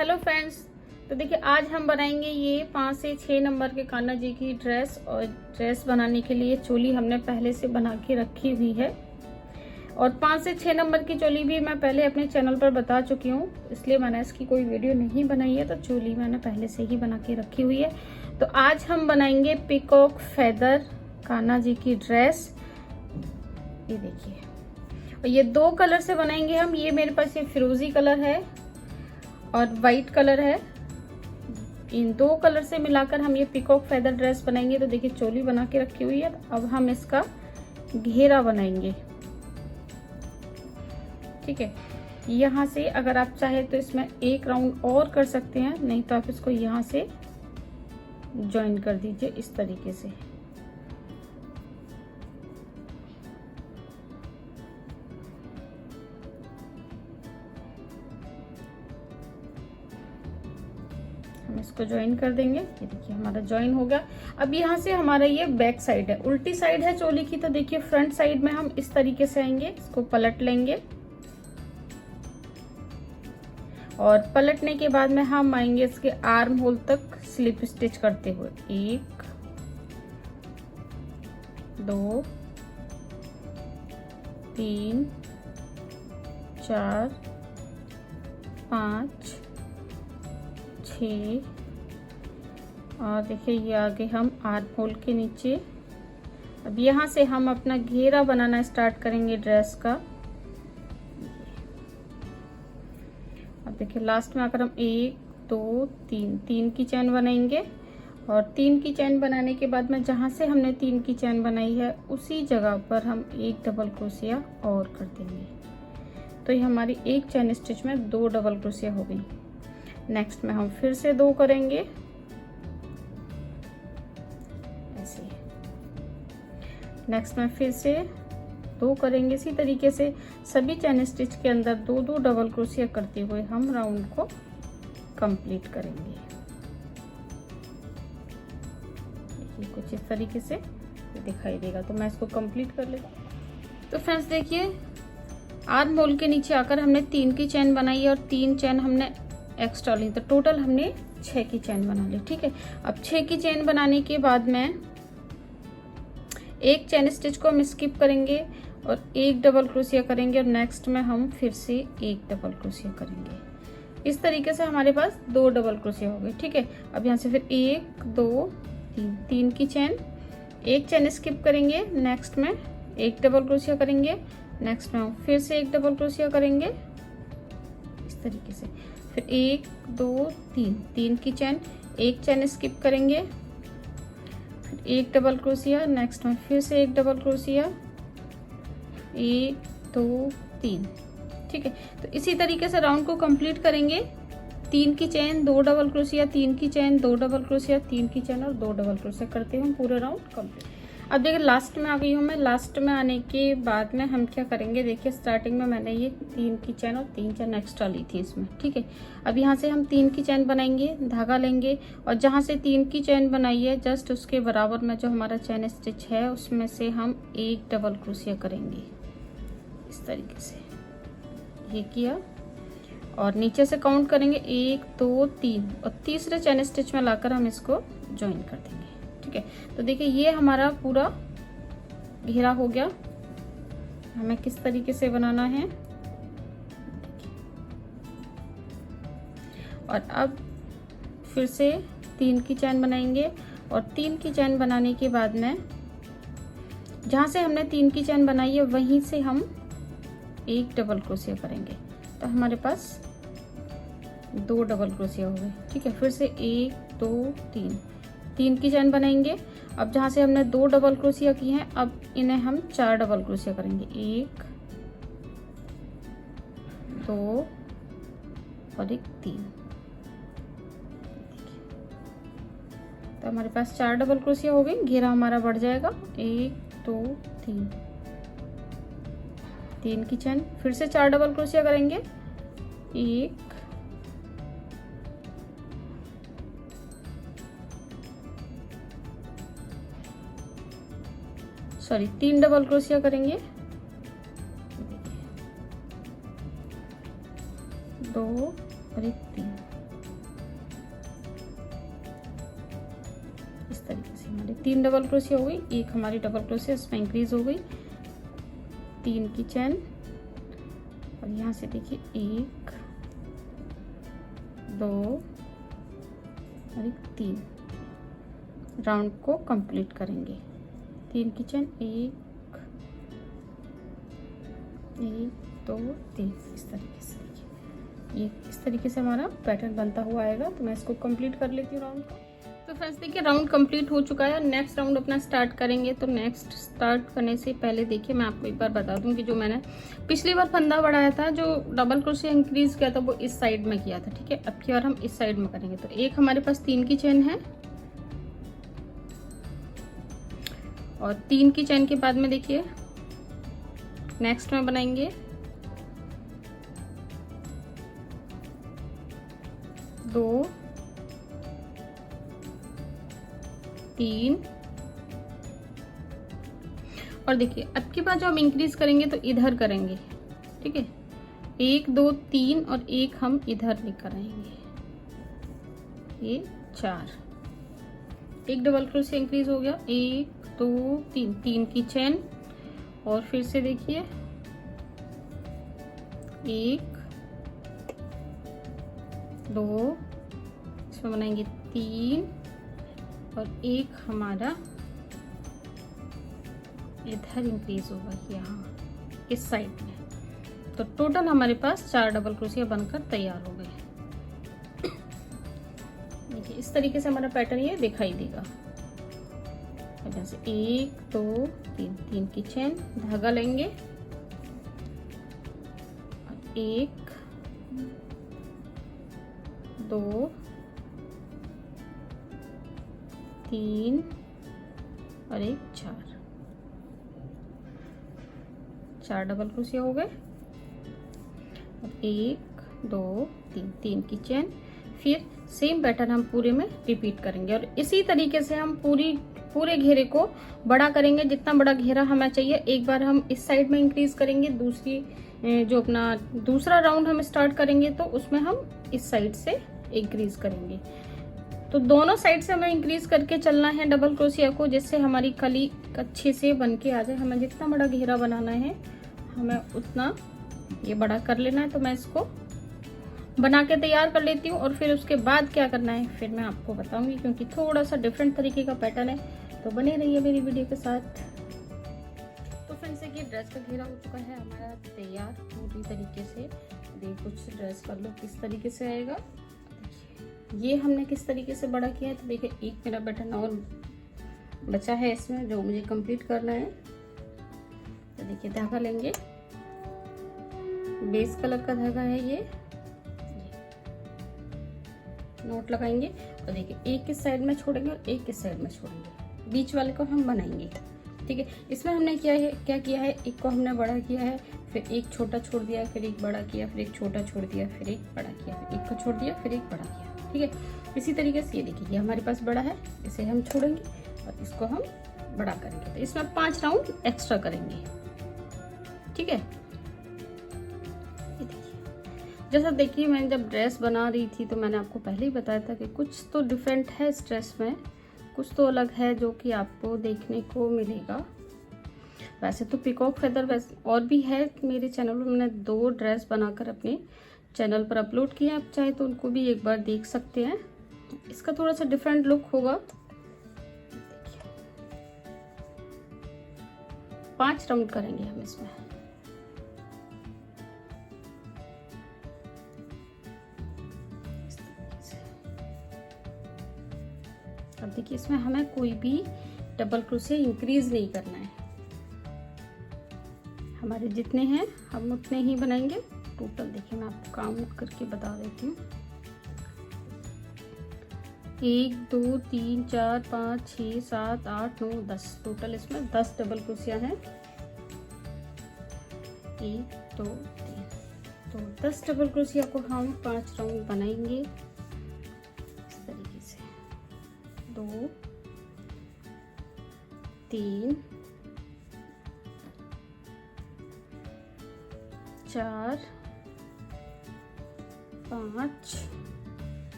Hello friends, तो देखिए आज हम बनाएंगे ये 5 से 6 नंबर के कान्हा जी की ड्रेस। और ड्रेस बनाने के लिए चोली हमने पहले से बना के रखी हुई है और 5 से 6 नंबर की चोली भी मैं पहले अपने चैनल पर बता चुकी हूँ, इसलिए मैंने इसकी कोई वीडियो नहीं बनाई है। तो चोली मैंने पहले से ही बना के रखी हुई है। तो आज हम बनाएंगे पीकॉक फेदर कान्हा जी की ड्रेस। ये देखिए, और ये 2 कलर से बनाएंगे हम। ये मेरे पास ये फिरोजी कलर है और वाइट कलर है। इन 2 कलर से मिलाकर हम ये पीकॉक फेदर ड्रेस बनाएंगे। तो देखिए चोली बना के रखी हुई है। अब हम इसका घेरा बनाएंगे। ठीक है, यहाँ से अगर आप चाहे तो इसमें एक राउंड और कर सकते हैं, नहीं तो आप इसको यहाँ से ज्वाइन कर दीजिए इस तरीके से। हम इसको ज्वाइन कर देंगे। ये देखिए हमारा ज्वाइन हो गया। अब यहाँ से हमारा ये बैक साइड है, उल्टी साइड है चोली की। तो देखिए फ्रंट साइड में हम इस तरीके से आएंगे, इसको पलट लेंगे और पलटने के बाद में हम आएंगे इसके आर्म होल तक स्लिप स्टिच करते हुए। 1 2 3 4 5 6 और देखिए ये आगे हम आर्म होल के नीचे। अब यहाँ से हम अपना घेरा बनाना स्टार्ट करेंगे ड्रेस का। अब देखिए लास्ट में आकर हम 1 2 3 की चैन बनाएंगे और 3 की चैन बनाने के बाद में जहाँ से हमने 3 की चैन बनाई है उसी जगह पर हम एक डबल क्रोशिया और कर देंगे। तो ये हमारी एक चैन स्टिच में 2 डबल क्रोशिया हो गई। नेक्स्ट में हम फिर से 2 करेंगे ऐसे। नेक्स्ट में फिर से 2 करेंगे इसी तरीके से। सभी चैन स्टिच के अंदर 2 डबल क्रोशिया करते हुए हम राउंड को कंप्लीट करेंगे। ये कुछ इस तरीके से दिखाई देगा। तो मैं इसको कंप्लीट कर लेता हूँ। तो फ्रेंड्स देखिए, आर्म होल के नीचे आकर हमने 3 की चैन बनाई है और 3 चैन हमने एक्स्ट्रा ली। तो टोटल हमने 6 की चैन बना ली। ठीक है, अब 6 की चैन बनाने के बाद में एक चैन स्टिच को हम स्किप करेंगे और एक डबल क्रोशिया करेंगे और नेक्स्ट में हम फिर से एक डबल क्रोशिया करेंगे। इस तरीके से हमारे पास 2 डबल क्रोशिया हो गए। ठीक है, अब यहाँ से फिर 1 2 3 की चैन, एक चैन स्किप करेंगे, नेक्स्ट में एक डबल क्रोशिया करेंगे, नेक्स्ट में हम फिर से एक डबल क्रोशिया करेंगे इस तरीके से। फिर 1 2 3 की चैन, एक चैन स्किप करेंगे, फिर एक डबल क्रोशिया, नेक्स्ट में फिर से एक डबल क्रोशिया, 1 2 3। ठीक है, तो इसी तरीके से राउंड को कंप्लीट करेंगे। 3 की चैन 2 डबल क्रोशिया, 3 की चैन 2 डबल क्रोशिया, 3 की चैन और 2 डबल क्रोशिया करते हुए हम पूरा राउंड कंप्लीट। अब देखिए लास्ट में आ गई हूँ मैं। लास्ट में आने के बाद में हम क्या करेंगे, देखिए स्टार्टिंग में मैंने ये 3 की चैन और 3 चैन एक्स्ट्रा ली थी इसमें। ठीक है, अब यहाँ से हम 3 की चैन बनाएंगे, धागा लेंगे और जहाँ से 3 की चैन बनाई है जस्ट उसके बराबर में जो हमारा चैन स्टिच है उसमें से हम एक डबल क्रोशिया करेंगे इस तरीके से। ये किया और नीचे से काउंट करेंगे 1 2 3 और तीसरे चैन स्टिच में लाकर हम इसको ज्वाइन कर देंगे। ठीक है, तो देखिए ये हमारा पूरा घेरा हो गया। हमें किस तरीके से बनाना है और अब फिर से 3 की चैन बनाएंगे और 3 की चैन बनाने के बाद में जहाँ से हमने 3 की चैन बनाई है वहीं से हम एक डबल क्रोशिया करेंगे। तो हमारे पास 2 डबल क्रोशिया हो गए। ठीक है, फिर से 1 2 3 की चैन बनाएंगे। अब जहाँ से हमने 2 डबल क्रोशिया की हैं अब इन्हें हम 4 डबल क्रोशिया करेंगे। 1 2 और 1 3। तो हमारे पास 4 डबल क्रोशिया हो गई। घेरा हमारा बढ़ जाएगा। 1 2 3 की चैन, फिर से 4 डबल क्रोशिया करेंगे। 1 सॉरी 3 डबल क्रोशिया करेंगे, 2 और 1 3। तरीके से हमारी 3 डबल क्रोशिया हो गई, एक हमारी डबल क्रोशिया इसमें इंक्रीज हो गई, 3 की चैन और यहाँ से देखिए 1 2 और 3 राउंड को कंप्लीट करेंगे। 3 की चैन 1 2 3 इस तरीके से देखिए, ये इस तरीके से हमारा पैटर्न बनता हुआ आएगा। तो मैं इसको कंप्लीट कर लेती हूँ राउंड को। तो फ्रेंड्स देखिए राउंड कंप्लीट हो चुका है, नेक्स्ट राउंड अपना स्टार्ट करेंगे। तो नेक्स्ट स्टार्ट करने से पहले देखिए मैं आपको एक बार बता दूं कि जो मैंने पिछली बार फंदा बढ़ाया था, जो डबल क्रोशिया इंक्रीज किया था वो इस साइड में किया था, ठीक है। अब की बार हम इस साइड में करेंगे। तो एक हमारे पास 3 की चैन है और 3 की चैन के बाद में देखिए नेक्स्ट में बनाएंगे 2 3 और देखिए अब की बार जो हम इंक्रीज करेंगे तो इधर करेंगे, ठीक है। 1 2 3 और एक हम इधर लेकर आएंगे, ये 4, एक डबल क्रोशिया इंक्रीज हो गया, 1 2 3, 3 की चैन और फिर से देखिए 1 2 इसमें बनाएंगे 3 और एक हमारा इधर इंक्रीज होगा यहाँ इस साइड में। तो टोटल हमारे पास 4 डबल क्रोशिया बनकर तैयार हो गए। देखिए इस तरीके से हमारा पैटर्न ये दिखाई देगा। अब यहाँ से 1 2 3, 3 की चैन, धागा लेंगे और 1 2 3 और एक 4 डबल क्रोशिया हो गए। अब 1 2 3, 3 की चैन, फिर सेम पैटर्न हम पूरे में रिपीट करेंगे और इसी तरीके से हम पूरे घेरे को बड़ा करेंगे। जितना बड़ा घेरा हमें चाहिए, एक बार हम इस साइड में इंक्रीज करेंगे, दूसरी जो अपना दूसरा राउंड हम स्टार्ट करेंगे तो उसमें हम इस साइड से इंक्रीज करेंगे। तो दोनों साइड से हमें इंक्रीज करके चलना है डबल क्रोशिया को, जिससे हमारी कली अच्छे से बन के आ जाए। हमें जितना बड़ा घेरा बनाना है हमें उतना ये बड़ा कर लेना है। तो मैं इसको बना के तैयार कर लेती हूँ और फिर उसके बाद क्या करना है फिर मैं आपको बताऊंगी, क्योंकि थोड़ा सा डिफरेंट तरीके का पैटर्न है। तो बने रहिए मेरी वीडियो के साथ। तो फ्रेंड्स देखिए ड्रेस का घेरा हो चुका है हमारा तैयार पूरी तरीके से। देख कुछ ड्रेस का लुक किस तरीके से आएगा, ये हमने किस तरीके से बड़ा किया है। तो देखिए एक मेरा पैटर्न और बचा है इसमें जो मुझे कंप्लीट करना है। तो देखिए धागा लेंगे, बेस कलर का धागा है ये नोट लगाएंगे और देखिए एक इस साइड में छोड़ेंगे और एक इस साइड में छोड़ेंगे, बीच वाले को हम बनाएंगे, ठीक है। इसमें हमने क्या किया है, एक को हमने बड़ा किया है, फिर एक छोटा छोड़ दिया, फिर एक बड़ा किया, फिर एक छोटा छोड़ दिया, फिर एक बड़ा किया, फिर एक को छोड़ दिया, फिर एक बड़ा किया, ठीक है। इसी तरीके से ये देखिए ये हमारे पास बड़ा है, इसे हम छोड़ेंगे और इसको हम बड़ा करेंगे। तो इसमें 5 राउंड एक्स्ट्रा करेंगे, ठीक है। जैसा देखिए मैंने जब ड्रेस बना रही थी तो मैंने आपको पहले ही बताया था कि कुछ तो डिफरेंट है इस ड्रेस में, कुछ तो अलग है जो कि आपको देखने को मिलेगा। वैसे तो पिकॉक फेदर वैसे और भी है मेरे चैनल में, मैंने 2 ड्रेस बनाकर अपने चैनल पर अपलोड किए, आप चाहे तो उनको भी एक बार देख सकते हैं। इसका थोड़ा सा डिफरेंट लुक होगा। 5 राउंड करेंगे हम इसमें। अब देखिए इसमें हमें कोई भी डबल क्रोशिया इंक्रीज नहीं करना है, हमारे जितने हैं हम उतने ही बनाएंगे। टोटल देखिए मैं आपको काउंट करके बता देती हूँ, 1 2 3 4 5 6 7 8 9 10, टोटल इसमें 10 डबल क्रोशिया हैं। 1 2 3, तो 10 डबल क्रोशिया को हम 5 राउंड बनाएंगे इस तरीके से। 2 3 4 5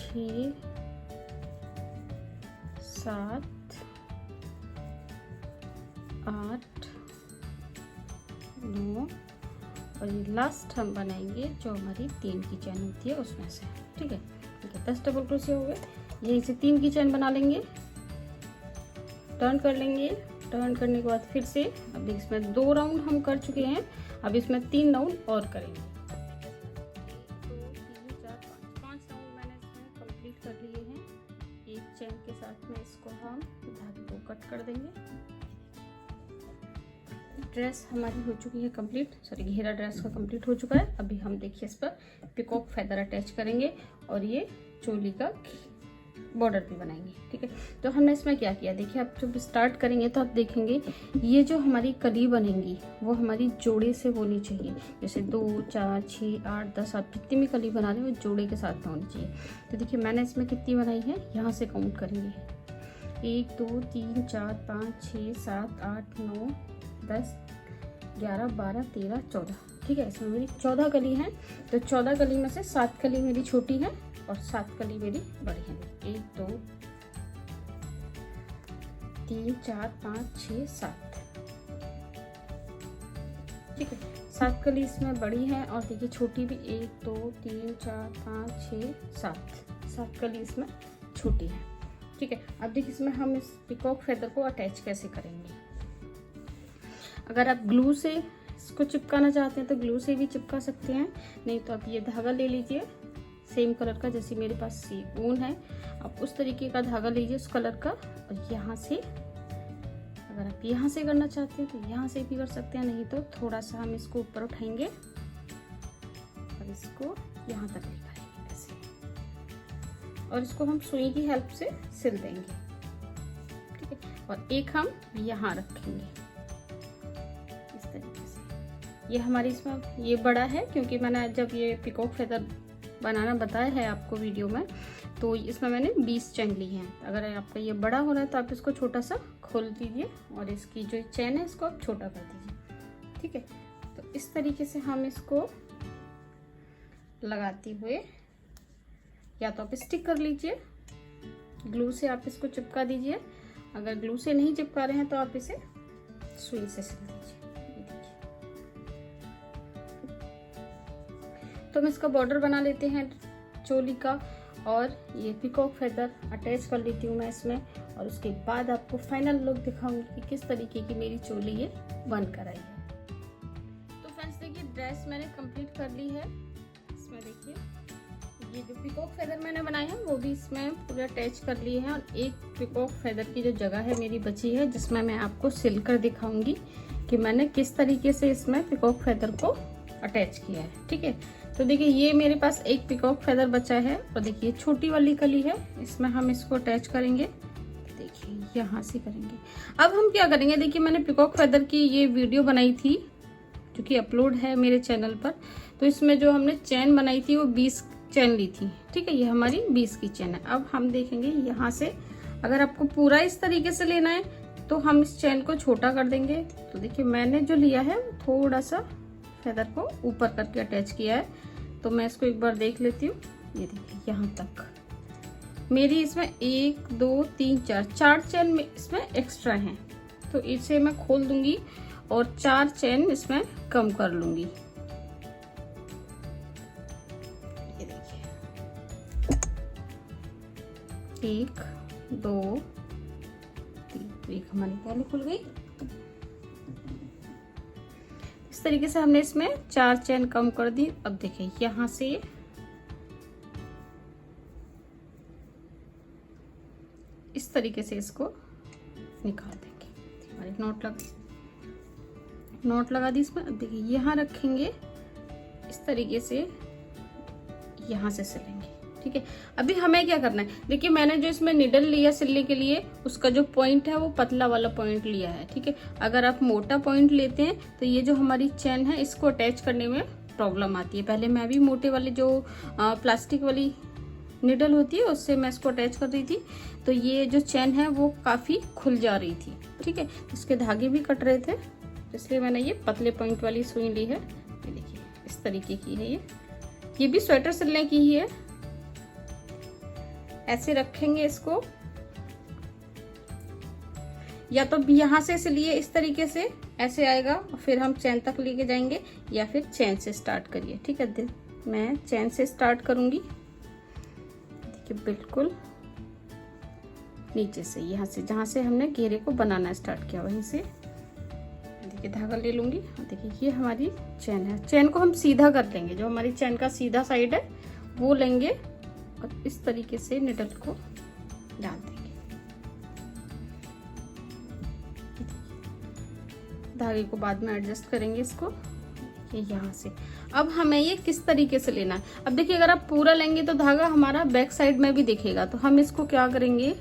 6 7, 8, 9 और ये लास्ट हम बनाएंगे जो हमारी 3 की चैन होती है उसमें से। ठीक है, 10 डबल क्रोशिया हो गए। यहीं से 3 की चैन बना लेंगे, टर्न कर लेंगे। टर्न करने के बाद फिर से अब इसमें 2 राउंड हम कर चुके हैं, अब इसमें 3 राउंड और करेंगे। 1 2 3 4 5 राउंड मैंने इसमें कंप्लीट कर लिए हैं। एक चैन के साथ में इसको हम धागे को कट कर देंगे। ड्रेस हमारी हो चुकी है कंप्लीट, सॉरी घेरा ड्रेस का कंप्लीट हो चुका है। अभी हम देखिए इस पर पिकॉक फेदर अटैच करेंगे और ये चोली का बॉर्डर भी बनाएंगे। ठीक है, तो हमने इसमें क्या किया, देखिए आप जब स्टार्ट करेंगे तो आप देखेंगे ये जो हमारी कली बनेंगी वो हमारी जोड़े से होनी चाहिए। जैसे 2 4 6 8 10 आप जितनी भी कली बना रहे हो जोड़े के साथ में होनी चाहिए। तो देखिए मैंने इसमें कितनी बनाई है, यहाँ से काउंट करेंगे 1 2 3 4 5 6 7 8 9 10 11 12 13 14। ठीक है, इसमें मेरी 14 कली हैं। तो 14 कली में से 7 कली मेरी छोटी है और 7 कली मेरी बड़ी है। 1 2 3 4 5 6 7। ठीक है, 7 कली इसमें बड़ी है और देखिए छोटी भी 1 2 3 4 5 6 7 कली इसमें छोटी है। ठीक है, अब देखिए इसमें हम इस पिकॉक फेदर को अटैच कैसे करेंगे। अगर आप ग्लू से इसको चिपकाना चाहते हैं तो ग्लू से भी चिपका सकते हैं, नहीं तो आप ये धागा ले लीजिए सेम कलर का, जैसे मेरे पास ऊन है। आप उस तरीके का धागा लीजिए उस कलर का और यहाँ से अगर आप यहाँ से करना चाहते हैं तो यहाँ से भी कर सकते हैं, नहीं तो थोड़ा सा हम इसको ऊपर उठाएंगे और इसको यहाँ तक लेकर आएंगे ऐसे, और इसको हम सुई की हेल्प से सिल देंगे। ठीक है, और एक हम यहाँ रखेंगे इस तरीके से। ये हमारी इसमें ये बड़ा है क्योंकि मैंने जब ये पिकॉक फेदर बनाना बताया है आपको वीडियो में, तो इसमें मैंने 20 चैन ली हैं। अगर आपका ये बड़ा हो रहा है तो आप इसको छोटा सा खोल दीजिए और इसकी जो चैन है इसको आप छोटा कर दीजिए। ठीक है, तो इस तरीके से हम इसको लगाते हुए या तो आप स्टिक कर लीजिए, ग्लू से आप इसको चिपका दीजिए। अगर ग्लू से नहीं चिपका रहे हैं तो आप इसे सुई से सिल दीजिए। तो हम इसका बॉर्डर बना लेते हैं चोली का और ये पिकॉक फेदर अटैच कर लेती हूँ मैं इसमें, और उसके बाद आपको फाइनल लुक दिखाऊंगी कि किस तरीके की मेरी चोली ये बन कर आई है। तो फ्रेंड्स देखिए ड्रेस मैंने कंप्लीट कर ली है। इसमें देखिए ये जो पिकॉक फेदर मैंने बनाए हैं वो भी इसमें पूरा अटैच कर लिए हैं, और एक पिकॉक फेदर की जो जगह है मेरी बची है जिसमें मैं आपको सिल कर दिखाऊंगी कि मैंने किस तरीके से इसमें पिकॉक फेदर को अटैच किया है। ठीक है, तो देखिए ये मेरे पास एक पिकॉक फेदर बचा है और देखिए छोटी वाली कली है, इसमें हम इसको अटैच करेंगे। देखिए यहाँ से करेंगे। अब हम क्या करेंगे, देखिए मैंने पिकॉक फेदर की ये वीडियो बनाई थी जो कि अपलोड है मेरे चैनल पर। तो इसमें जो हमने चैन बनाई थी वो 20 चैन ली थी। ठीक है, ये हमारी 20 की चैन है। अब हम देखेंगे यहाँ से, अगर आपको पूरा इस तरीके से लेना है तो हम इस चैन को छोटा कर देंगे। तो देखिए मैंने जो लिया है थोड़ा सा फेदर को ऊपर करके अटैच किया है, तो मैं इसको एक बार देख लेती हूँ। ये देखिए यहाँ तक मेरी इसमें 1 2 3 4 चैन में इसमें एक्स्ट्रा हैं, तो इसे मैं खोल दूंगी और 4 चैन इसमें कम कर लूंगी। ये देखिए 1 2 3, एक हमारी पहले खुल गई। इस तरीके से हमने इसमें 4 चैन कम कर दी। अब देखिए यहाँ से इस तरीके से इसको निकाल देंगे। हमारी नॉट लगा दी इसमें। अब देखिए यहाँ रखेंगे इस तरीके से, यहाँ से सिलेंगे। ठीक है, अभी हमें क्या करना है, देखिए मैंने जो इसमें निडल लिया सिलने के लिए उसका जो पॉइंट है वो पतला वाला पॉइंट लिया है। ठीक है, अगर आप मोटा पॉइंट लेते हैं तो ये जो हमारी चैन है इसको अटैच करने में प्रॉब्लम आती है। पहले मैं भी मोटे वाली जो प्लास्टिक वाली निडल होती है उससे मैं इसको अटैच कर रही थी, तो ये जो चैन है वो काफी खुल जा रही थी। ठीक है, इसके धागे भी कट रहे थे, इसलिए मैंने ये पतले पॉइंट वाली सुई ली है। ये देखिए इस तरीके की है ये भी स्वेटर सिलने की ही है। ऐसे रखेंगे इसको या तो यहाँ से सिलिए इस तरीके से, ऐसे आएगा, फिर हम चैन तक लेके जाएंगे, या फिर चैन से स्टार्ट करिए। ठीक है, मैं चैन से स्टार्ट करूंगी। देखिए बिल्कुल नीचे से, यहाँ से जहाँ से हमने घेरे को बनाना स्टार्ट किया वहीं से देखिए धागा ले लूंगी। देखिए ये हमारी चैन है। चैन को हम सीधा कर लेंगे, जो हमारी चैन का सीधा साइड है वो लेंगे और इस तरीके से निडल को डाल देंगे। धागे को बाद में एडजस्ट करेंगे इसको, ये यहाँ से। अब हमें ये किस तरीके से लेना है, अब देखिए अगर आप पूरा लेंगे तो धागा हमारा बैक साइड में भी दिखेगा, तो हम इसको क्या करेंगे,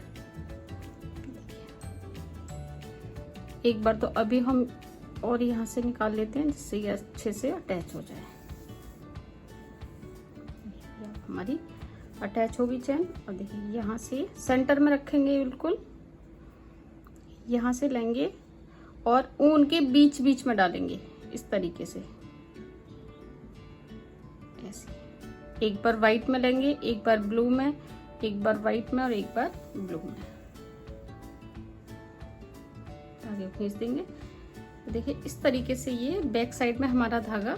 एक बार तो अभी हम और यहाँ से निकाल लेते हैं जिससे ये अच्छे से अटैच हो जाए। हमारी अटैच होगी चैन। और देखिए यहाँ से सेंटर में रखेंगे, बिल्कुल यहाँ से लेंगे और ऊन के बीच बीच में डालेंगे इस तरीके से, ऐसे। एक बार व्हाइट में लेंगे, एक बार ब्लू में, एक बार व्हाइट में और एक बार ब्लू में, आगे खींच देंगे। देखिए इस तरीके से ये बैक साइड में हमारा धागा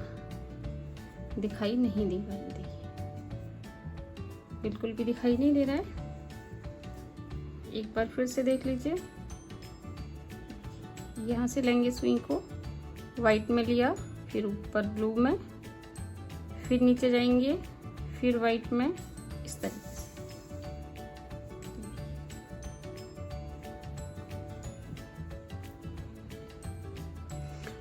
दिखाई नहीं देगा। ये देखिए बिल्कुल भी दिखाई नहीं दे रहा है। एक बार फिर से देख लीजिए, यहाँ से लेंगे सुई को, व्हाइट में लिया, फिर ऊपर ब्लू में, फिर नीचे जाएंगे, फिर व्हाइट में, इस तरीके से।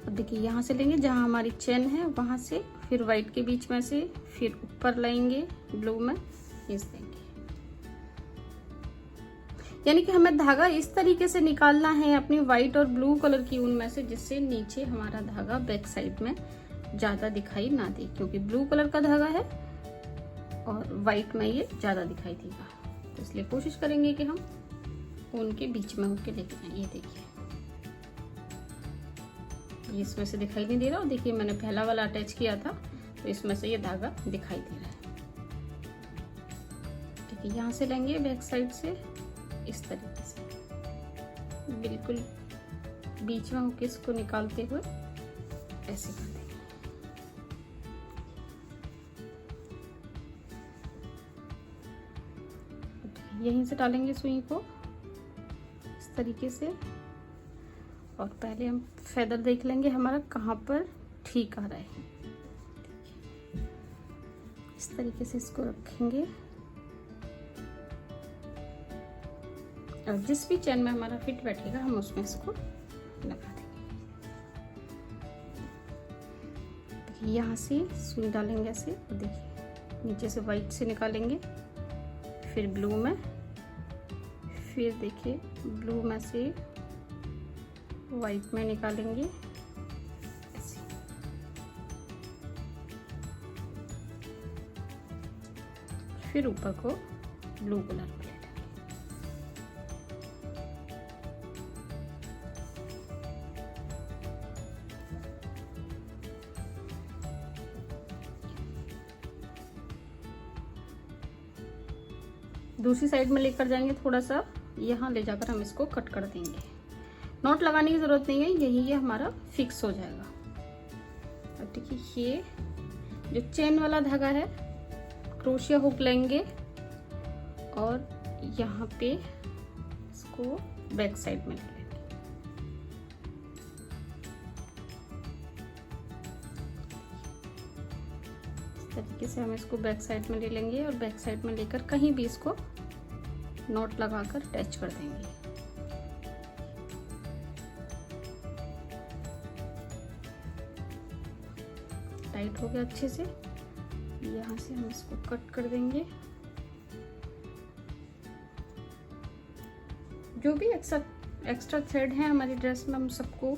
अब देखिए यहाँ से लेंगे जहाँ हमारी चेन है वहां से, फिर व्हाइट के बीच में से, फिर ऊपर लाएंगे ब्लू में, इस देंगे। यानी कि हमें धागा इस तरीके से निकालना है अपनी व्हाइट और ब्लू कलर की ऊन में से, जिससे नीचे हमारा धागा बैक साइड में ज्यादा दिखाई ना दे, क्योंकि ब्लू कलर का धागा है और व्हाइट में ये ज्यादा दिखाई देगा। तो इसलिए कोशिश करेंगे कि हम ऊन के बीच में होके लेके जाएं। ये देखिए ये इसमें से दिखाई नहीं दे रहा, और देखिए मैंने पहला वाला अटैच किया था तो इसमें से ये धागा दिखाई दे रहा है। ठीक है, यहाँ से लेंगे बैक साइड से इस तरीके से, बिल्कुल बीच में होके इसको निकालते हुए ऐसे कर देंगे। यहीं से डालेंगे सुई को इस तरीके से, और पहले हम फेदर देख लेंगे हमारा कहाँ पर ठीक आ रहा है। इस तरीके से इसको रखेंगे और जिस भी चैन में हमारा फिट बैठेगा हम उसमें इसको लगा देंगे। देखिए यहाँ से सुई डालेंगे ऐसे, देखिए नीचे से व्हाइट से निकालेंगे, फिर ब्लू में, फिर देखिए ब्लू में से व्हाइट में निकालेंगे ऐसे। फिर ऊपर को ब्लू कलर में ले लेंगे। दूसरी साइड में लेकर जाएंगे, थोड़ा सा यहाँ ले जाकर हम इसको कट कर देंगे। नॉट लगाने की जरूरत नहीं है, यही ये हमारा फिक्स हो जाएगा। और देखिए ये जो चेन वाला धागा है, क्रोशिया हुक लेंगे और यहाँ पे इसको बैक साइड में ले लेंगे। इस तरीके से हम इसको बैक साइड में ले लेंगे और बैक साइड में लेकर कहीं भी इसको नॉट लगाकर अटैच कर देंगे। टाइट हो गया अच्छे से, यहाँ से हम इसको कट कर देंगे। जो भी एक्स्ट्रा थ्रेड है हमारी ड्रेस में हम सबको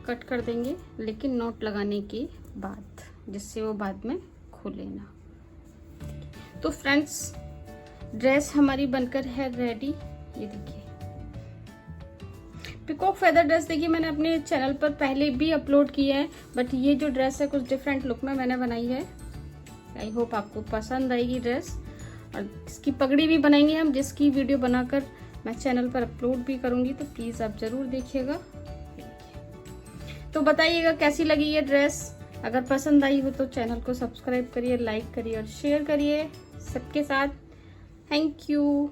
कट कर देंगे, लेकिन नॉट लगाने के बाद, जिससे वो बाद में खुले ना। तो फ्रेंड्स ड्रेस हमारी बनकर है रेडी। ये देखिए पिकॉक फेदर ड्रेस, देखिए मैंने अपने चैनल पर पहले भी अपलोड की है, बट ये जो ड्रेस है कुछ डिफरेंट लुक में मैंने बनाई है। आई होप आपको पसंद आएगी ड्रेस। और इसकी पगड़ी भी बनाएंगे हम, जिसकी वीडियो बनाकर मैं चैनल पर अपलोड भी करूंगी, तो प्लीज़ आप ज़रूर देखिएगा। तो बताइएगा कैसी लगी ये ड्रेस। अगर पसंद आई हो तो चैनल को सब्सक्राइब करिए, लाइक करिए और शेयर करिए सबके साथ। Thank you.